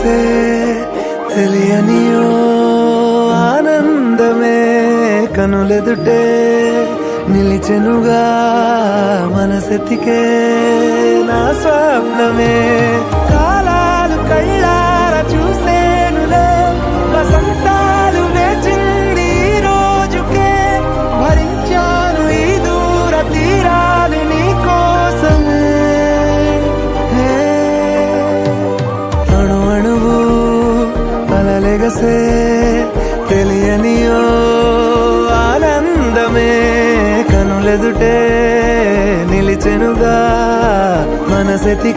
కలలెగసే తెలియనియో ఆనందమే కనులెదుటే నిలిచెనుగా మనసెతికే నా స్వప్నమే కాలాలు కళ్ళార చూసేనులే వసంతాలు వేచింది ఈ రోజుకే భరించాను ఈ దూర తీరాలు నీ కోసమే అణు అణువు కలలెగసే తెలియనియో ఆనందమే కనులెదుటే నిలిచెనుగా మనసెతికే